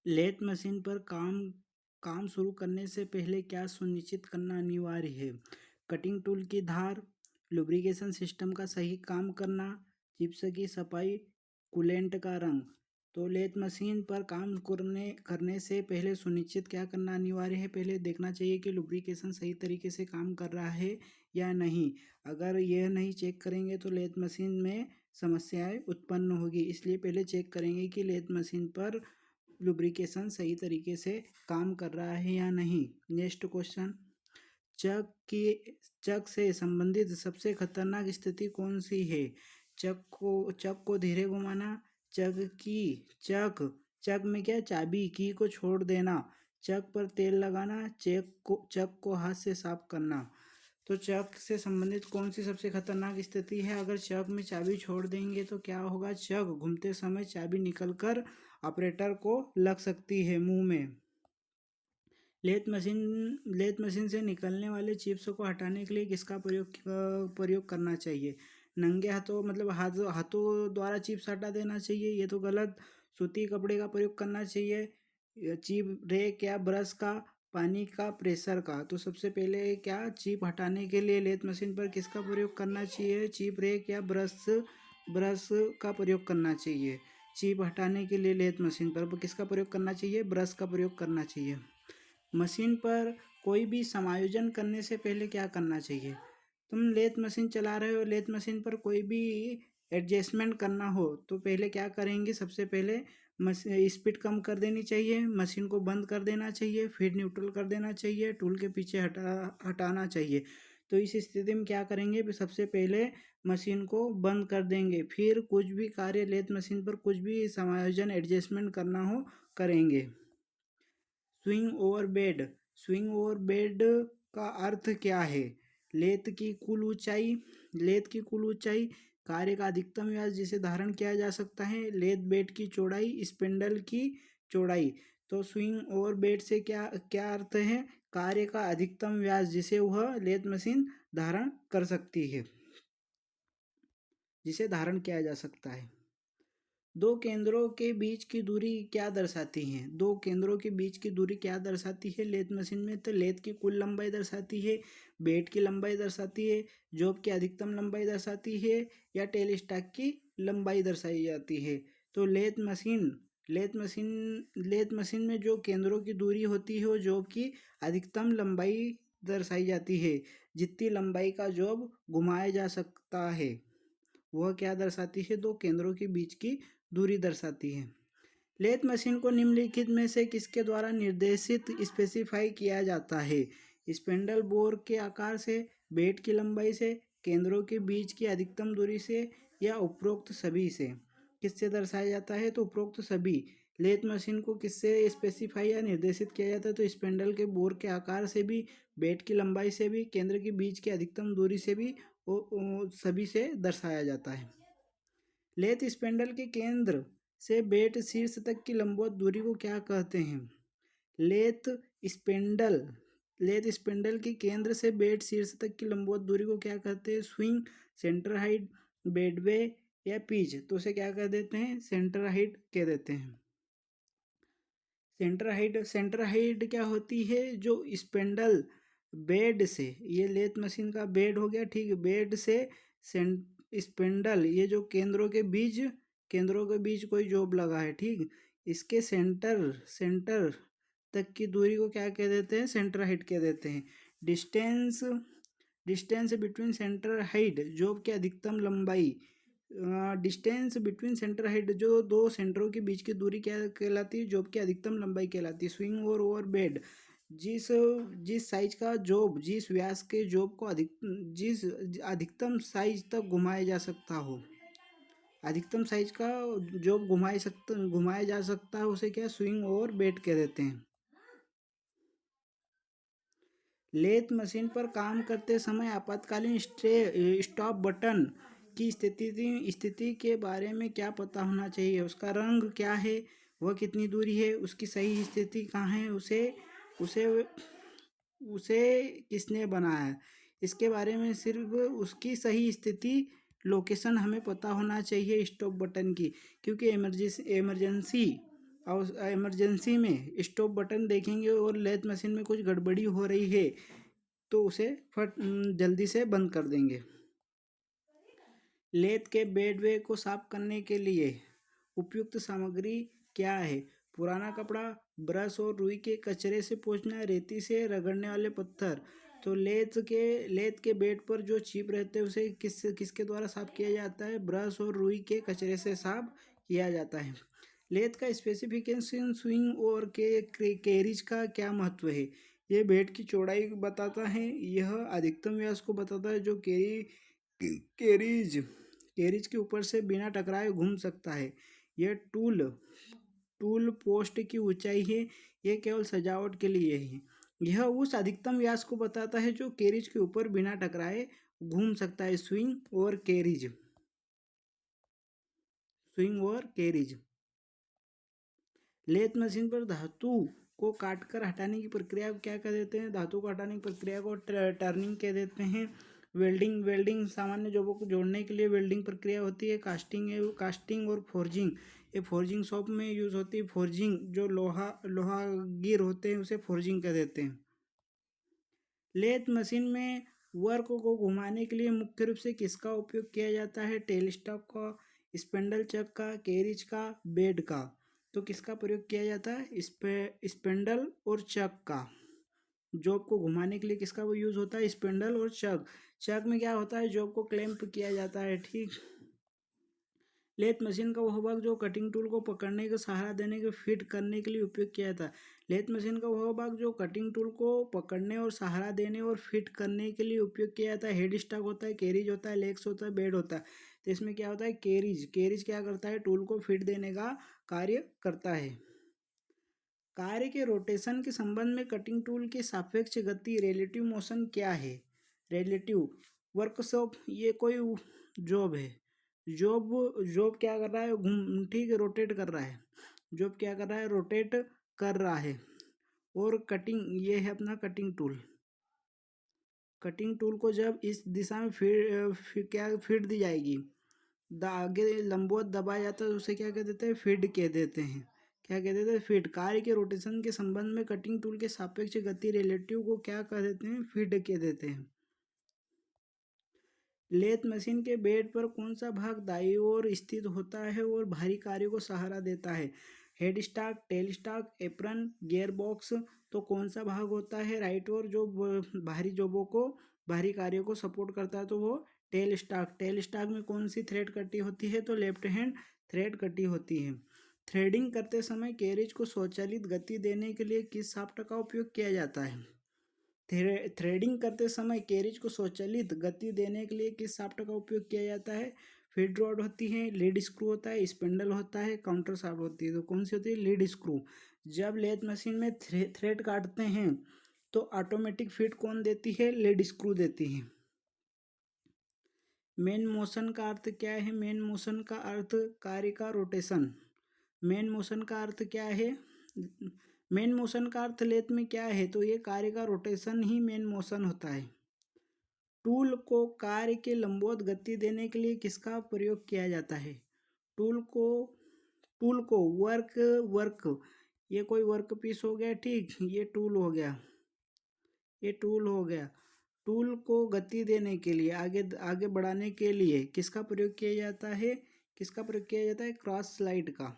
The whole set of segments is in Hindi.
लेथ मशीन पर काम काम शुरू करने से पहले क्या सुनिश्चित करना अनिवार्य है? कटिंग टूल की धार, लुब्रिकेशन सिस्टम का सही काम करना, चिप्स की सफाई, कूलेंट का रंग। तो लेथ मशीन पर काम करने करने से पहले सुनिश्चित क्या करना अनिवार्य है? पहले देखना चाहिए कि लुब्रिकेशन सही तरीके से काम कर रहा है या नहीं। अगर यह नहीं चेक करेंगे तो लेथ मशीन में समस्याएं उत्पन्न होगी, इसलिए पहले चेक करेंगे कि लेथ मशीन पर लुब्रिकेशन सही तरीके से काम कर रहा है या नहीं। नेक्स्ट क्वेश्चन, चक की चक से संबंधित सबसे खतरनाक स्थिति कौन सी है? चक को धीरे घुमाना, चक की चक चक में क्या, चाबी की को छोड़ देना, चक पर तेल लगाना, चक को हाथ से साफ करना। तो चक से संबंधित कौन सी सबसे खतरनाक स्थिति है? अगर चक में चाबी छोड़ देंगे तो क्या होगा, चक घूमते समय चाबी निकलकर ऑपरेटर को लग सकती है मुंह में। लेथ मशीन से निकलने वाले चिप्स को हटाने के लिए किसका प्रयोग करना चाहिए? नंगे हाथों मतलब हाथों द्वारा चिप्स हटा देना चाहिए, ये तो गलत। सूती कपड़े का प्रयोग करना चाहिए, चिप रेक या ब्रश का, पानी का, प्रेशर का। तो सबसे पहले क्या, चिप हटाने के लिए लेथ मशीन पर किसका प्रयोग करना चाहिए? चिप रेक या ब्रश ब्रश का प्रयोग करना चाहिए। चिप हटाने के लिए लेथ मशीन पर किसका प्रयोग करना चाहिए? ब्रश का प्रयोग करना चाहिए। मशीन पर कोई भी समायोजन करने से पहले क्या करना चाहिए? तुम लेथ मशीन चला रहे हो, लेथ मशीन पर कोई भी एडजस्टमेंट करना हो तो पहले क्या करेंगे? सबसे पहले स्पीड कम कर देनी चाहिए, मशीन को बंद कर देना चाहिए, फिर न्यूट्रल कर देना चाहिए, टूल के पीछे हटाना चाहिए। तो इस स्थिति में क्या करेंगे? सबसे पहले मशीन को बंद कर देंगे, फिर कुछ भी कार्य लेथ मशीन पर कुछ भी समायोजन एडजस्टमेंट करना हो करेंगे। स्विंग ओवर बेड का अर्थ क्या है? लेथ की कुल ऊंचाई, कार्य का अधिकतम व्यास जिसे धारण किया जा सकता है, लेथ बेड की चौड़ाई, स्पिंडल की चौड़ाई। तो स्विंग ओवर बेड से क्या क्या अर्थ है? कार्य का अधिकतम व्यास जिसे वह लेथ मशीन धारण कर सकती है, जिसे धारण किया जा सकता है। दो केंद्रों के बीच की दूरी क्या दर्शाती है? दो केंद्रों के बीच की दूरी क्या दर्शाती है लेथ मशीन में? तो लेथ की कुल लंबाई दर्शाती है, बेड की लंबाई दर्शाती है, जॉब की अधिकतम लंबाई दर्शाती है, या टेल स्टैक की लंबाई दर्शाई जाती है। तो लेथ मशीन में जो केंद्रों की दूरी होती है वो जॉब की अधिकतम लंबाई दर्शाई जाती है। जितनी लंबाई का जॉब घुमाया जा सकता है वह क्या दर्शाती है? दो केंद्रों के बीच की दूरी दर्शाती है। लेथ मशीन को निम्नलिखित में से किसके द्वारा निर्देशित स्पेसिफाई किया जाता है? स्पिंडल बोर के आकार से, बेड की लंबाई से, केंद्रों के बीच की अधिकतम दूरी से, या उपरोक्त सभी से? किससे दर्शाया जाता है? तो उपरोक्त सभी। लेथ मशीन को किससे स्पेसिफाई या निर्देशित किया जाता है? तो स्पिंडल के बोर के आकार से भी, बेड की लंबाई से भी, केंद्र के बीच की अधिकतम दूरी से भी, सभी से दर्शाया जाता है। लेथ स्पिंडल के केंद्र से बेड शीर्ष तक की लंबवत दूरी को क्या कहते हैं? लेथ स्पिंडल लेथ स्पिंडल के केंद्र से बेड शीर्ष तक की लंबवत दूरी को क्या कहते हैं? स्विंग, सेंटर हाइट, बेडवे, या पिच। तो उसे क्या कह देते हैं? सेंटर हाइट कह देते हैं। सेंटर हाइट क्या होती है? जो स्पिंडल बेड से, ये लेथ मशीन का बेड हो गया, ठीक है, बेड से स्पिंडल, ये जो केंद्रों के बीच कोई जॉब लगा है, ठीक, इसके सेंटर तक की दूरी को क्या कह देते हैं? सेंटर हाइट कह देते हैं। Distance distance between centre height, job की अधिकतम लंबाई। डिस्टेंस बिटवीन सेंटर हाइट, जो दो सेंटरों के बीच की दूरी क्या कहलाती है? जॉब की अधिकतम लंबाई कहलाती है। स्विंग और ओवर बेड, जिस जिस साइज का जॉब, जिस व्यास के जॉब को जिस अधिकतम साइज तक घुमाया जा सकता हो, अधिकतम साइज का जॉब घुमाया जा सकता है, उसे क्या, स्विंग ओवर बेड कह देते हैं। लेथ मशीन पर काम करते समय आपातकालीन स्टॉप बटन की स्थिति के बारे में क्या पता होना चाहिए? उसका रंग क्या है, वह कितनी दूरी है, उसकी सही स्थिति कहाँ है, उसे उसे उसे किसने बनाया, इसके बारे में सिर्फ उसकी सही स्थिति, लोकेशन हमें पता होना चाहिए स्टॉप बटन की। क्योंकि इमरजेंसी और इमरजेंसी में स्टॉप बटन देखेंगे और लेथ मशीन में कुछ गड़बड़ी हो रही है तो उसे जल्दी से बंद कर देंगे। लेथ के बेडवे को साफ करने के लिए उपयुक्त सामग्री क्या है? पुराना कपड़ा, ब्रश और रुई के कचरे से पोंछना, रेती से रगड़ने वाले पत्थर। तो लेथ के बेड पर जो चिप रहते हैं उसे किसके द्वारा साफ किया जाता है? ब्रश और रुई के कचरे से साफ किया जाता है। लेथ का स्पेसिफिकेशन, स्विंग और कैरिज का क्या महत्व है? ये बेड की चौड़ाई बताता है। यह अधिकतम व्यास को बताता है जो कैरिज कैरिज के ऊपर से बिना टकराए घूम सकता है। यह टूल टूल पोस्ट की ऊंचाई है। यह केवल सजावट के लिए है। यह उस अधिकतम व्यास को बताता है जो कैरिज के ऊपर बिना टकराए घूम सकता है। स्विंग और कैरिज। लेथ मशीन पर धातु को काटकर हटाने की प्रक्रिया को क्या कह देते हैं? धातु को हटाने की प्रक्रिया को टर्निंग कह देते हैं। वेल्डिंग सामान्य जॉबों को जोड़ने के लिए वेल्डिंग प्रक्रिया होती है। कास्टिंग और फोर्जिंग, ये फोर्जिंग शॉप में यूज होती है। फोर्जिंग, जो लोहागिर होते हैं उसे फोर्जिंग कह देते हैं। लेथ मशीन में वर्क को घुमाने के लिए मुख्य रूप से किसका उपयोग किया जाता है? टेलस्टॉक का, स्पेंडल चक का, कैरिज का, बेड का। तो किसका प्रयोग किया जाता है? स्पेंडल और चक का। जॉब को घुमाने के लिए किसका वो यूज होता है? स्पेंडल और चक। चक में क्या होता है? जॉब को क्लैंप किया जाता है। ठीक। लेथ मशीन का वह भाग जो कटिंग टूल को पकड़ने का सहारा देने के फिट करने के लिए उपयोग किया जाता है। लेथ मशीन का वह भाग जो कटिंग टूल को पकड़ने और सहारा देने और फिट करने के लिए उपयोग किया जाता है। हेड स्टॉक होता है, कैरिज होता है, लेग्स होता है, बेड होता है। तो इसमें क्या होता है? कैरिज क्या करता है? टूल को फिट देने का कार्य करता है। कार्य के रोटेशन के संबंध में कटिंग टूल के सापेक्ष गति, रिलेटिव मोशन क्या है? रिलेटिव वर्कशॉप, ये कोई जॉब है। जॉब जॉब क्या कर रहा है? घूम ठीक है, रोटेट कर रहा है। जॉब क्या कर रहा है? रोटेट कर रहा है। और कटिंग, ये है अपना कटिंग टूल। कटिंग टूल को जब इस दिशा में क्या फीड दी जाएगी, आगे लंबवत दबाया जाता है, उसे क्या कह देते हैं? फीड कह देते हैं। क्या कह देते हैं? फीड। कार्य के रोटेशन के संबंध में कटिंग टूल के सापेक्ष गति, रिलेटिव को क्या कह देते हैं? फीड कह देते हैं। लेथ मशीन के बेड पर कौन सा भाग दाईं ओर स्थित होता है और भारी कार्यों को सहारा देता है? Head stock, tell stock, apron, gear box. तो कौन सा भाग होता है राइट ओर जो भारी जॉबों को, भारी कार्यों को सपोर्ट करता है? तो वो टेल स्टॉक। टेल स्टॉक में कौन सी थ्रेड कटी होती है? तो लेफ्ट हैंड थ्रेड कटी होती है। थ्रेडिंग करते समय कैरिज को स्वचालित गति देने के लिए किस शाफ्ट का उपयोग किया जाता है? थ्रेडिंग करते समय कैरिज को स्वचालित गति देने के लिए किस शाफ्ट का उपयोग किया जाता है? फीड रॉड होती है, लीड स्क्रू होता है, स्पिंडल होता है, काउंटर शाफ्ट होती है। तो कौन सी होती है? Lead screw. जब लेथ मशीन में थ्रेड काटते हैं तो ऑटोमेटिक फीड कौन देती है? लीड स्क्रू देती है। मेन मोशन का अर्थ क्या है? मेन मोशन का अर्थ कार्य का रोटेशन। मेन मोशन का अर्थ क्या है? मेन मोशन का अर्थ लेथ में क्या है? तो ये कार्य का रोटेशन ही मेन मोशन होता है। टूल को कार्य के लंबवत गति देने के लिए किसका प्रयोग किया जाता है? टूल को टूल को वर्क वर्क ये कोई वर्क पीस हो गया। ठीक, ये टूल हो गया, ये टूल हो गया। टूल को गति देने के लिए, आगे आगे बढ़ाने के लिए किसका प्रयोग किया जाता है? किसका प्रयोग किया जाता है? क्रॉस स्लाइड का।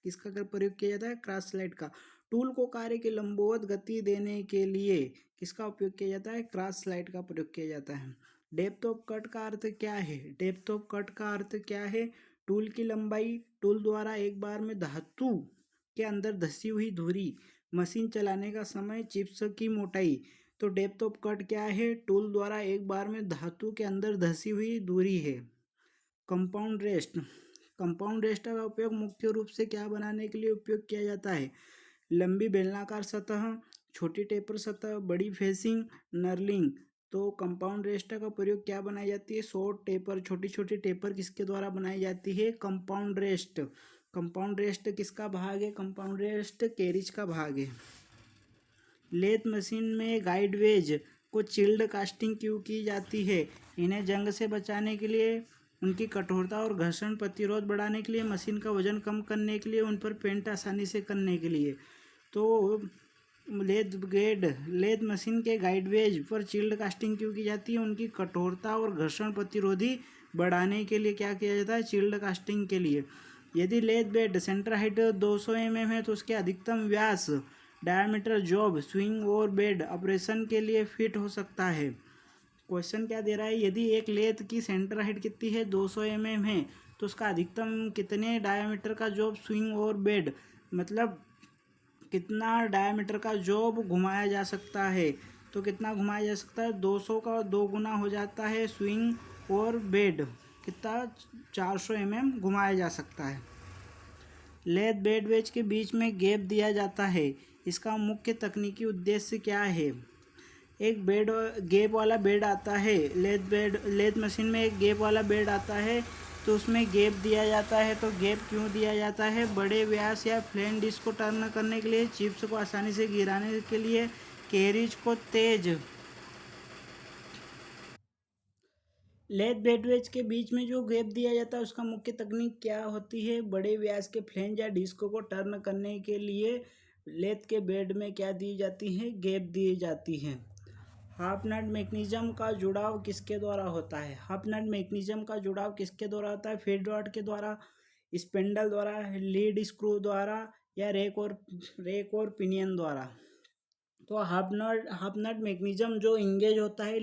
किसका प्रयोग किया जाता है? क्रॉस स्लाइड का। टूल को कार्य की लंबवत गति देने के लिए किसका उपयोग किया जाता है? क्रॉस स्लाइड का प्रयोग किया जाता है। डेप्थ ऑफ कट का अर्थ क्या है? डेप्थ ऑफ कट का अर्थ क्या है? टूल की लंबाई, टूल द्वारा एक बार में धातु के अंदर धसी हुई धुरी, मशीन चलाने का समय, चिप्स की मोटाई। तो डेप्थ ऑफ कट क्या है? टूल द्वारा एक बार में धातु के अंदर धसी हुई दूरी है। कंपाउंड रेस्ट, कंपाउंड रेस्ट का उपयोग मुख्य रूप से क्या बनाने के लिए उपयोग किया जाता है? लंबी बेलनाकार सतह, छोटी टेपर सतह, बड़ी फेसिंग, नर्लिंग। तो कंपाउंड रेस्ट का प्रयोग क्या बनाई जाती है? शॉर्ट टेपर, छोटी छोटी टेपर किसके द्वारा बनाई जाती है? Compound rest. कंपाउंड रेस्ट किसका भाग है? कंपाउंड रेस्ट कैरिज का भाग है। लेथ मशीन में गाइड वेज को चिल्ड कास्टिंग क्यों की जाती है? इन्हें जंग से बचाने के लिए उनकी कठोरता और घर्षण प्रतिरोध बढ़ाने के लिए, मशीन का वजन कम करने के लिए, उन पर पेंट आसानी से करने के लिए। तो लेथ मशीन के गाइड वेज पर चिल्ड कास्टिंग क्यों की जाती है? उनकी कठोरता और घर्षण प्रतिरोधी बढ़ाने के लिए क्या किया जाता है? चिल्ड कास्टिंग के लिए। यदि lathe bed centre height 200 mm है तो उसके अधिकतम व्यास डायमीटर जॉब स्विंग और बेड ऑपरेशन के लिए फिट हो सकता है। क्वेश्चन क्या दे रहा है? यदि एक लेथ की सेंटर हाइट कितनी है? 200 mm है, तो उसका अधिकतम कितने डायमीटर का जॉब स्विंग और बेड, मतलब कितना डायमीटर का जॉब घुमाया जा सकता है? तो कितना घुमाया जा सकता है? 200 का 2 गुना हो जाता है स्विंग और बेड कितना? 400 mm घुमाया जा सकता है। लेथ बेड वेज के बीच में गैप दिया जाता है, इसका मुख्य तकनीकी उद्देश्य क्या है? एक बेड गैप वाला बेड आता है, लेथ मशीन में एक गैप वाला बेड आता है, तो उसमें गैप दिया जाता है। तो गैप क्यों दिया जाता है? बड़े व्यास या फ्लैट डिस्क को टर्न करने के लिए, चिप्स को आसानी से गिराने के लिए, कैरिज को तेज। लेथ बेडवेज के बीच में जो गैप दिया जाता है उसका मुख्य तकनीक क्या होती है? बड़े व्यास के फ्लैंज या डिस्क को टर्न करने के लिए लेथ के बेड में क्या दी जाती है? गैप दी जाती है। हाफ नट मैकेनिज्म का जुड़ाव किसके द्वारा होता है? हाफ नट मैकेनिज्म का जुड़ाव किसके द्वारा होता है? फीड रॉड के द्वारा, स्पिंडल द्वारा, लीड स्क्रू द्वारा, या रेक और पिनियन द्वारा। तो हाफ नट मैकेनिज्म जो इंगेज होता है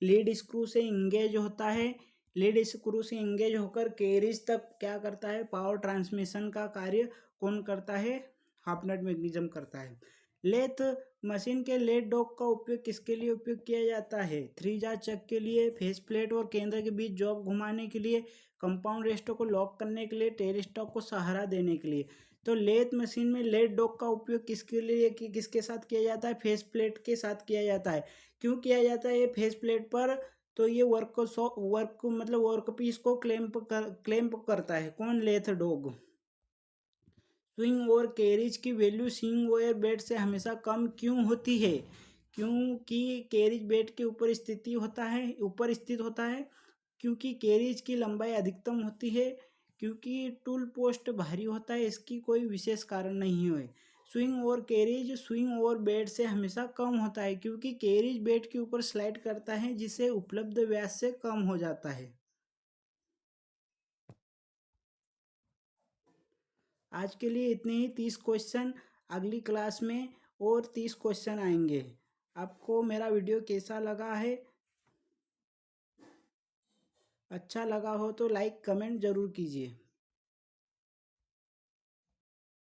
लीड स्क्रू से इंगेज होता है। लीड स्क्रू से इंगेज होकर कैरिज तक क्या करता है? पावर ट्रांसमिशन का कार्य कौन करता है? हाफ नट मैकेनिज्म करता है। लेथ मशीन के लेथ डॉग का उपयोग किसके लिए उपयोग किया जाता है? थ्री जार चक के लिए, फेस प्लेट और केंद्र के बीच जॉब घुमाने के लिए, कंपाउंड रेस्टों को लॉक करने के लिए, टेल स्टॉक को सहारा देने के लिए। तो लेथ मशीन में लेथ डॉग का उपयोग किसके लिए किसके साथ किया जाता है? फेस प्लेट के साथ किया जाता है। क्यों किया जाता है ये फेस प्लेट पर? तो ये वर्क पीस को क्लैंप करता है। कौन? Lathe dog. स्विंग और कैरिज की वैल्यू स्विंग और बेड से हमेशा कम क्यों होती है? क्योंकि कैरिज बेड के ऊपर स्थित होता है। क्योंकि कैरिज की लंबाई अधिकतम होती है। क्योंकि टूल पोस्ट भारी होता है। इसकी कोई विशेष कारण नहीं है। स्विंग और बेड से हमेशा कम होता है क्योंकि कैरिज बेड के ऊपर स्लाइड करता है, जिसे उपलब्ध व्यास से कम हो जाता है। आज के लिए इतने ही 30 क्वेश्चन। अगली क्लास में और 30 क्वेश्चन आएंगे। आपको मेरा वीडियो कैसा लगा है? अच्छा लगा हो तो लाइक कमेंट ज़रूर कीजिए।